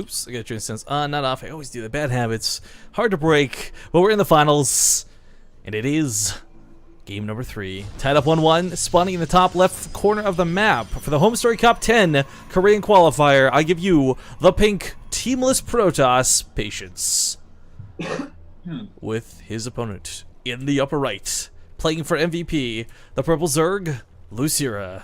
Oops, I got to sense on, not off. I always do the bad habits. Hard to break, but we're in the finals. And it is game number 3. Tied up 1-1, spawning in the top left corner of the map. For the HomeStory Cup 10 Korean qualifier, I give you the pink teamless Protoss Patience. With his opponent in the upper right, playing for MVP, the purple Zerg, Losira.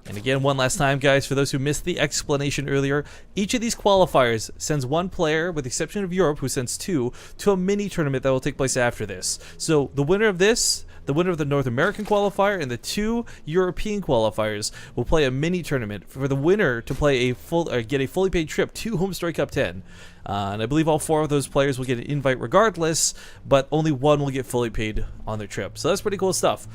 And again, one last time, guys, for those who missed the explanation earlier, each of these qualifiers sends one player, with the exception of Europe, who sends 2, to a mini tournament that will take place after this. So the winner of this, the winner of the North American qualifier, and the 2 European qualifiers will play a mini tournament for the winner to play a get a fully paid trip to HomeStory Cup 10. And I believe all 4 of those players will get an invite regardless, but only one will get fully paid on their trip. So that's pretty cool stuff.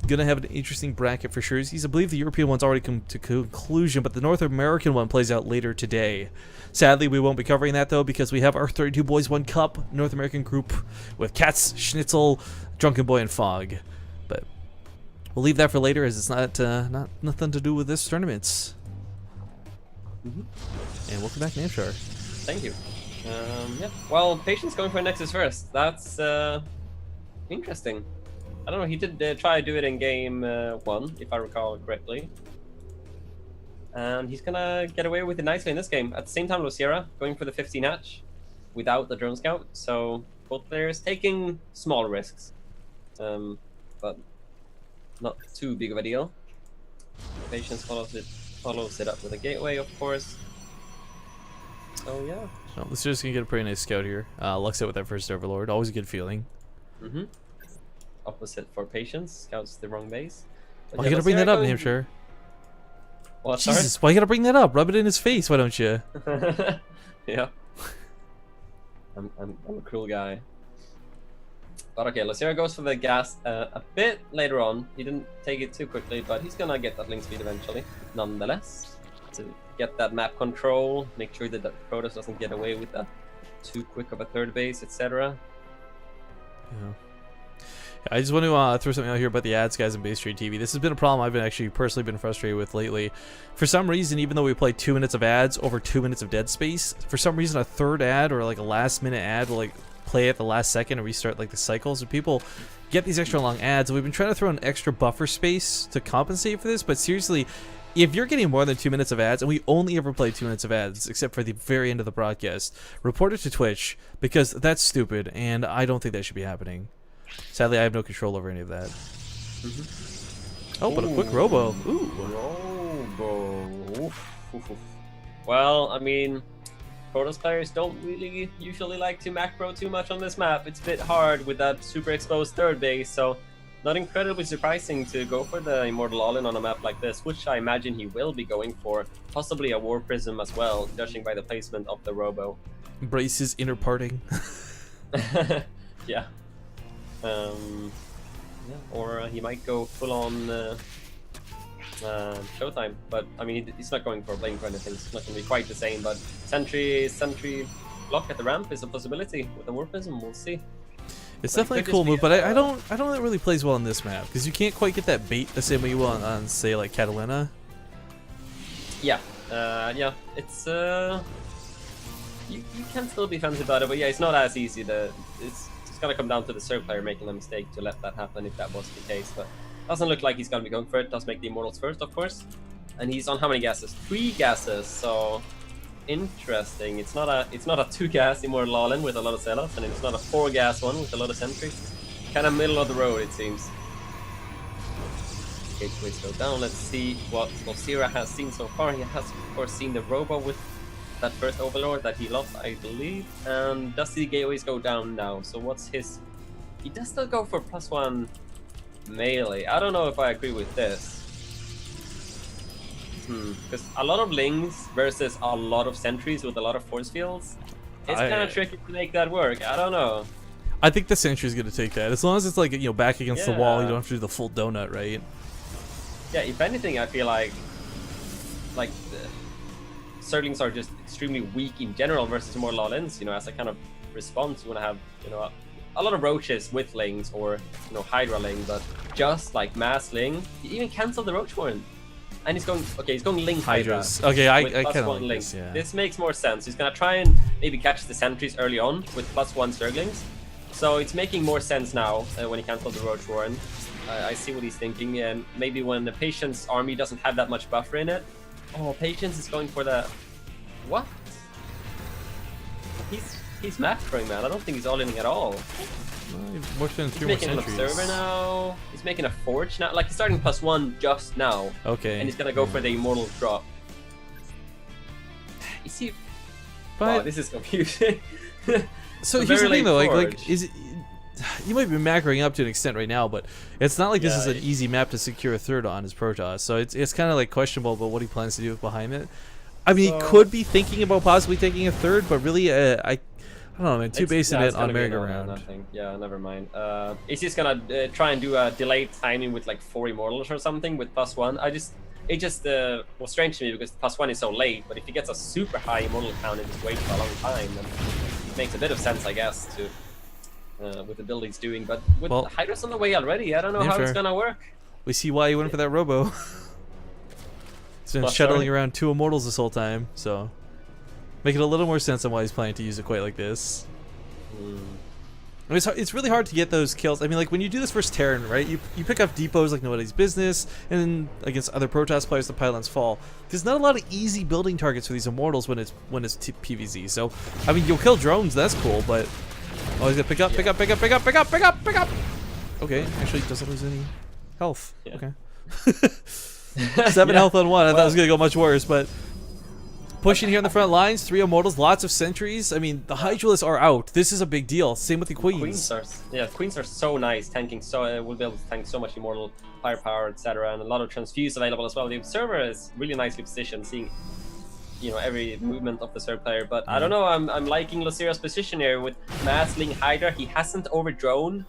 Gonna have an interesting bracket for sure. I believe the European one's already come to conclusion, but the North American one plays out later today. Sadly, we won't be covering that though, because we have our 32 Boys 1 Cup North American group with Katz, Schnitzel, Drunken Boy, and Fog. But we'll leave that for later, as it's not nothing to do with this tournament. And welcome back, NMrUUG. Thank you. Yeah. Well, Patience going for Nexus first. That's interesting. I don't know, he did try to do it in game 1, if I recall correctly. And he's gonna get away with it nicely in this game. At the same time, Losira going for the 15 hatch without the drone scout. So both players taking small risks, but not too big of a deal. Patience follows it up with a gateway, of course. So yeah. Well, Losira's gonna get a pretty nice scout here. Lux out with that first Overlord, always a good feeling. Opposite for Patience, scouts the wrong base. But you gotta bring that up, NMrUUG. What, Jesus, why you gotta bring that up? Rub it in his face, why don't you? Yeah. I'm a cruel guy. But okay, Losira goes for the gas a bit later on. He didn't take it too quickly, but he's gonna get that link speed eventually, nonetheless. To get that map control, make sure that the Protoss doesn't get away with that too quick of a third base, etc. Yeah. I just want to throw something out here about the ads, guys, on Base Trade TV. This has been a problem I've been actually personally been frustrated with lately. For some reason, even though we play 2 minutes of ads over 2 minutes of dead space, for some reason a third ad or like a last minute ad will like play at the last second and restart like the cycle. So people get these extra long ads. We've been trying to throw an extra buffer space to compensate for this, but seriously, if you're getting more than 2 minutes of ads, and we only ever play 2 minutes of ads, except for the very end of the broadcast, report it to Twitch, because that's stupid, and I don't think that should be happening. Sadly, I have no control over any of that. Oh, but a quick robo. Ooh. Robo. Well, I mean, Protoss players don't really usually like to macro too much on this map. It's a bit hard with that super exposed third base, so not incredibly surprising to go for the Immortal All-In on a map like this, which I imagine he will be going for. Possibly a War Prism as well, judging by the placement of the robo. Braces inner parting. Yeah. Yeah, or he might go full on Showtime, but I mean he's not going for playing for anything. It's not going to be quite the same. But sentry block at the ramp is a possibility with the War Prism. We'll see. It's definitely a cool move, but I don't think it really plays well on this map because you can't quite get that bait the same way you will on say like Catalina. Yeah, yeah, it's you can still be fancy about it, but yeah, it's not as easy. It's gonna come down to the Zerg player making a mistake to let that happen if that was the case, but doesn't look like he's gonna be going for it. Does make the Immortals first, of course, and he's on how many gases? 3 gases. So interesting. It's not a 2-gas Immortal All-In with a lot of sellouts, and it's not a 4-gas one with a lot of sentries. Kind of middle of the road, it seems. Gateways go down. Let's see what Losira has seen so far. He has, of course, seen the robo with that first Overlord that he lost, I believe. And does the gateways go down now? So what's his... He does still go for +1 melee. I don't know if I agree with this. Because a lot of lings versus a lot of sentries with a lot of force fields, it's kind of tricky to make that work. I don't know. I think the sentry's gonna take that. As long as it's like, you know, back against the wall, you don't have to do the full donut, right? Yeah, if anything, I feel like Zerglings are just extremely weak in general versus Immortal All-Ins. You know, as a kind of response, you want to have, you know, a lot of roaches with lings or, you know, Hydra ling, but just like mass ling, you even cancel the roach horn. And he's going, okay, he's going Link Hydra. Hydras. Okay, I with kind plus of one like Link. this, yeah. This makes more sense. He's gonna try and maybe catch the sentries early on with +1 Zerglings. So it's making more sense now when he cancelled the Roach Warren. I see what he's thinking, and maybe when the Patience army doesn't have that much buffer in it. Oh, Patience is going for the... What? He's macroing, man. I don't think he's all-inning at all. More than He's 3 more making an centuries. Observer now. He's making a Forge now. Like, he's starting +1 just now. Okay. And he's gonna go for the Immortal drop. You see... But Oh, this is confusing. so A here's the very thing, though. late Like, Forge. is it, you might be macroing up to an extent right now, but it's not like this is Yeah, an easy map to secure a third on his Protoss. So it's kind of like questionable about what he plans to do behind it. I mean, he could be thinking about possibly taking a third, but really, I don't know, man. Two base in it on merry-go-round. Nothing. Yeah, never mind. Is he just gonna try and do a delayed timing with like 4 Immortals or something with +1? It just was strange to me because +1 is so late, but if he gets a super high Immortal count and just waits for a long time, then it makes a bit of sense, I guess, to with the build he's doing. But with Hydra's on the way already, I don't know how it's gonna work. We see why he went for that Robo. He's been shuttling around 2 Immortals this whole time, so make it a little more sense on why he's planning to use it quite like this. I mean, it's really hard to get those kills. I mean, like when you do this versus Terran, right? You pick up depots like nobody's business, and then against other Protoss players, the pylons fall. There's not a lot of easy building targets for these Immortals when it's PvZ. So, I mean, you'll kill drones, that's cool, but oh, he's gonna pick up. Okay, actually doesn't lose any health. Yeah. Okay. 7 health on 1. I thought it was gonna go much worse, but pushing here in the front lines, 3 Immortals, lots of sentries. I mean, the Hydralists are out. This is a big deal. Same with the Queens. Queens are so nice, tanking we'll be able to tank so much Immortal firepower, etc., and a lot of transfuse available as well. The Observer is really nicely positioned, seeing every movement of the third player. But I don't know. I'm liking Losira's position here with Massling Hydra. He hasn't overdrone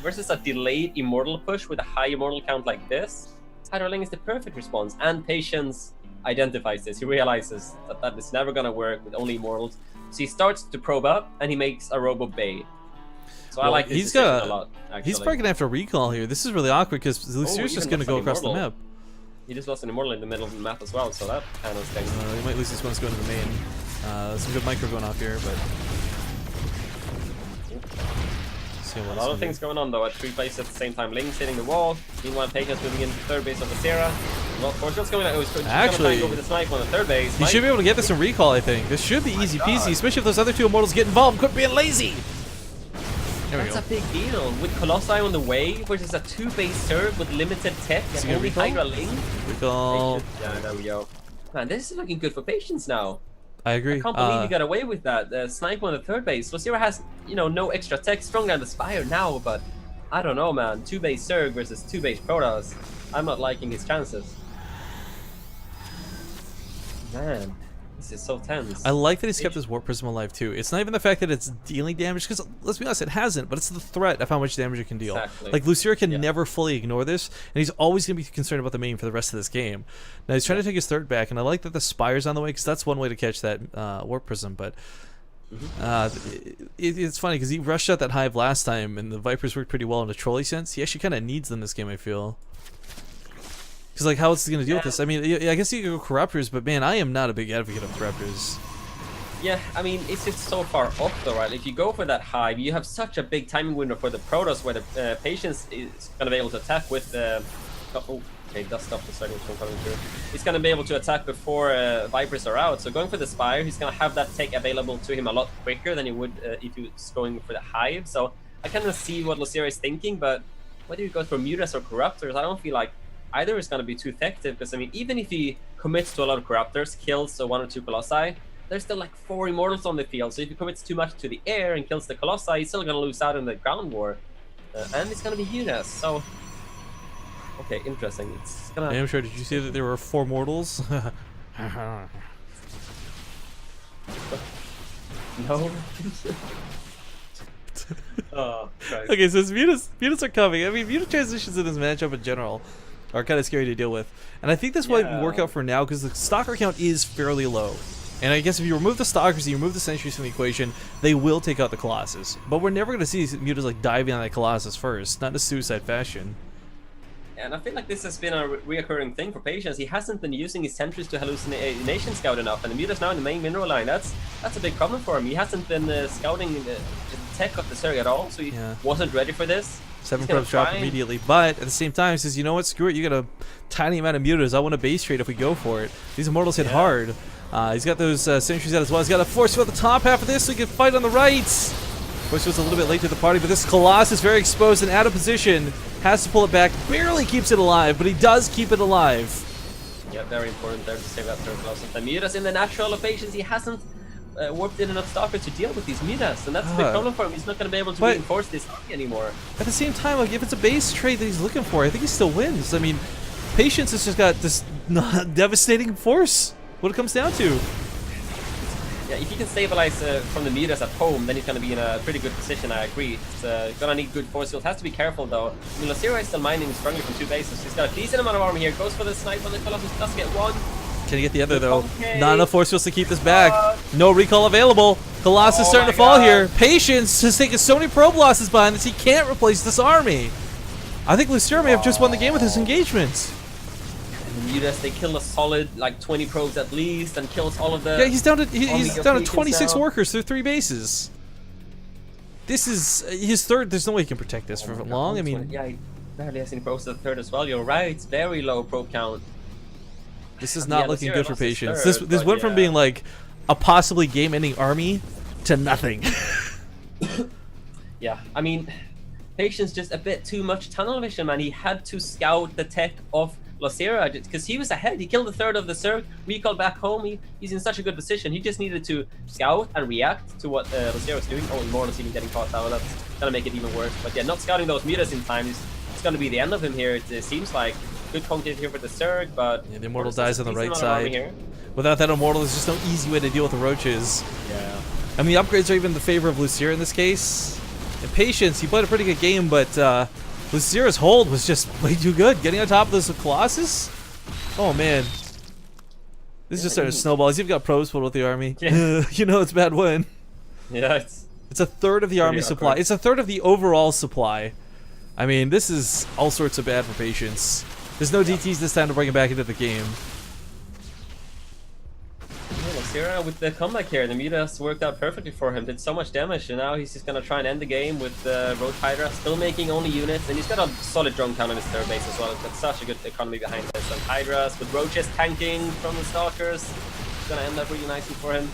versus a delayed Immortal push with a high Immortal count like this. Hydraling is the perfect response, and Patience identifies this. He realizes that is never gonna work with only Immortals, so he starts to probe up and he makes a Robo Bay. So I like this decision a lot. Actually, he's probably gonna have to recall here. This is really awkward because Lucira's just gonna go across the map. He just lost an Immortal in the middle of the map as well, so that kind of stinks. He might lose this one going to the main. Some good micro going off here, but a lot of things going on though at 3 places at the same time. Link's hitting the wall. Meanwhile, Patience moving into third base of the Losira. Well, Fortune's going actually over the snipe on the third base. He should be able to get this in recall, I think. This should be easy peasy, especially if those other 2 Immortals get involved. Quit being lazy! That's a big deal. With Colossi on the way, versus a 2-base serve with limited tech and only Hydra Link. Recall. Yeah, there we go. Man, this is looking good for Patience now. I agree. I can't believe he got away with that. Snipe on the third base. Losira has, no extra tech, strong down the Spire now, but I don't know, man. 2-base Zerg versus 2-base Protoss. I'm not liking his chances. Man, this is so tense. I like that he's kept his Warp Prism alive too. It's not even the fact that it's dealing damage, because let's be honest, it hasn't, but it's the threat of how much damage it can deal. Exactly. Like Losira can never fully ignore this, and he's always going to be concerned about the main for the rest of this game. Now he's trying to take his third back, and I like that the Spire's on the way, because that's one way to catch that Warp Prism, but it's funny because he rushed out that Hive last time, and the Vipers worked pretty well in a trolley sense. He actually kind of needs them this game, I feel. Because, like, how else is he going to deal with this? I mean, I guess you could go Corruptors, but man, I am not a big advocate of Corruptors. Yeah, I mean, it's so far off though, right? If you go for that Hive, you have such a big timing window for the Protoss where the Patience is going to be able to attack with the... okay, dust stop the second from coming through. He's going to be able to attack before Vipers are out. So going for the Spire, he's going to have that tech available to him a lot quicker than he would if he was going for the Hive. So I kind of see what Losira is thinking, but whether he goes for Mutas or Corruptors, I don't feel like either is going to be too effective, because I mean, even if he commits to a lot of Corruptors, kills 1 or 2 Colossi, there's still like 4 Immortals on the field. So if he commits too much to the air and kills the Colossi, he's still going to lose out in the ground war. And it's going to be Mutas, so... Okay, interesting. It's gonna... Damn sure, did you see that there were 4 mortals? No. Oh, Christ. Okay, so Mutas are coming. I mean, Muta transitions in this matchup in general are kind of scary to deal with. And I think this might work out for now, because the Stalker count is fairly low. And I guess if you remove the Stalkers and you remove the Sentries from the equation, they will take out the Colossus. But we're never going to see Mutas like diving on that Colossus first, not in a suicide fashion. And I feel like this has been a reoccurring thing for Patience. He hasn't been using his sentries to hallucination scout enough, and the Mutas now in the main mineral line. That's a big problem for him. He hasn't been scouting the tech of the Zerg at all, so he wasn't ready for this. 7 probes drop immediately, but at the same time, he says, you know what, screw it, you got a tiny amount of mutas. I want a base trade if we go for it. These Immortals hit hard. He's got those sentries out as well. He's got a force field at the top half of this, so he can fight on the right. Force field's a little bit late to the party, but this Colossus very exposed and out of position. Has to pull it back, barely keeps it alive, but he does keep it alive. Yeah, very important there to save that third Colossus. The Mutas in the natural locations, he hasn't warped in enough Stalkers to deal with these Mutas, and that's a big problem for him. He's not going to be able to reinforce this army anymore. At the same time, like, if it's a base trade that he's looking for, I think he still wins. I mean, Patience has just got this devastating force. What it comes down to. Yeah, if he can stabilize from the Mutas at home, then he's going to be in a pretty good position, I agree. It's going to need good force field. Has to be careful, though. I mean, Losira is still mining strongly from 2 bases. He's got a decent amount of armor here. Goes for the snipe on the Colossus. Does get one. Can he get the other, though? Not enough force fields to keep this back. No recall available. Colossus starting to fall here. Patience has taken so many probe losses behind this, he can't replace this army. I think Losira may have just won the game with his engagement. Mutas, they kill a solid like 20 probes at least, and kills all of the. Yeah, he's down to 26 workers through 3 bases. This is his third. There's no way he can protect this for long. I mean, yeah, he barely has any probes to the third as well. You're right. It's very low probe count. This is not looking good for Patience. This went from being like a possibly game-ending army to nothing. Yeah, I mean, Patience just a bit too much tunnel vision, man. He had to scout the tech of Losira because he was ahead. He killed a third of the Zerg, recalled back home. He's in such a good position. He just needed to scout and react to what Losira was doing. Oh, Immortals even getting caught down. That's gonna make it even worse. But yeah, not scouting those Mutas in time is gonna be the end of him here. It seems like good content here for the Zerg, but yeah, the Immortal dies on the right side. Without that Immortal, there's just no easy way to deal with the roaches. Yeah. I mean, the upgrades are even in the favor of Losira in this case. And Patience, he played a pretty good game, but Losira's hold was just way too good. Getting on top of this Colossus? Oh, man. This is just starting to snowball. He's even got probes pulled with the army. Yeah. You know it's a bad win. Yeah, it's a third of the army supply. It's a third of the overall supply. I mean, this is all sorts of bad for Patience. There's no DTs this time to bring him back into the game. Losira with the comeback here, the Mutas worked out perfectly for him, did so much damage, and now he's just gonna try and end the game with Roach Hydra, still making only units, and he's got a solid drone count on his third base as well. He's got such a good economy behind this, and Hydras with Roaches tanking from the Stalkers, it's gonna end up really nicely for him.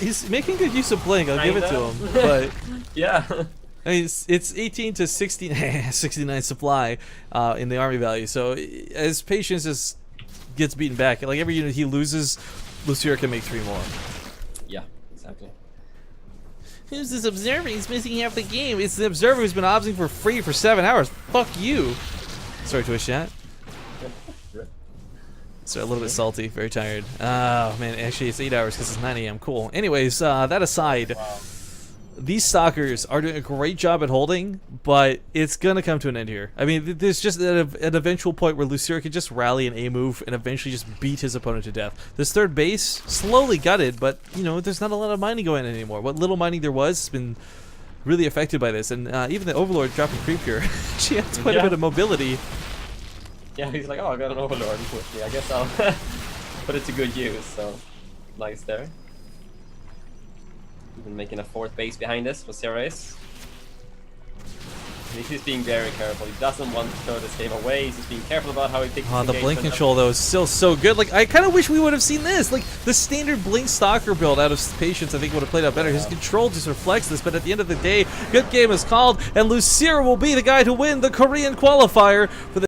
He's making good use of Blink, I'll give it to him, but yeah. I mean, it's 18 to 69 supply in the army value, so as Patience just gets beaten back, like every unit he loses, Losira can make 3 more. Yeah, exactly. Who's this observer? He's missing half the game. It's the observer who's been obsing for free for 7 hours. Fuck you. Sorry, Twitch chat. So a little bit salty, very tired. Oh man, actually it's 8 hours because it's 9 AM. Cool. Anyways, that aside, these Stalkers are doing a great job at holding, but it's gonna come to an end here. I mean, there's just an eventual point where Losira can just rally an A move and eventually just beat his opponent to death. This third base, slowly gutted, but you know, there's not a lot of mining going on anymore. What little mining there was has been really affected by this, and even the Overlord dropping creep here, she has quite a bit of mobility. Yeah, he's like, oh, I got an Overlord with me. I guess I'll put it to good use. So nice there. Even making a 4th base behind us for Ceres. He's being very careful. He doesn't want to throw this game away. He's just being careful about how he picks the blink control though is still so good. Like I kind of wish we would have seen this. Like the standard blink stalker build out of Patience I think would have played out better. His control just reflects this, but at the end of the day, good game is called, and Losira will be the guy to win the Korean qualifier for the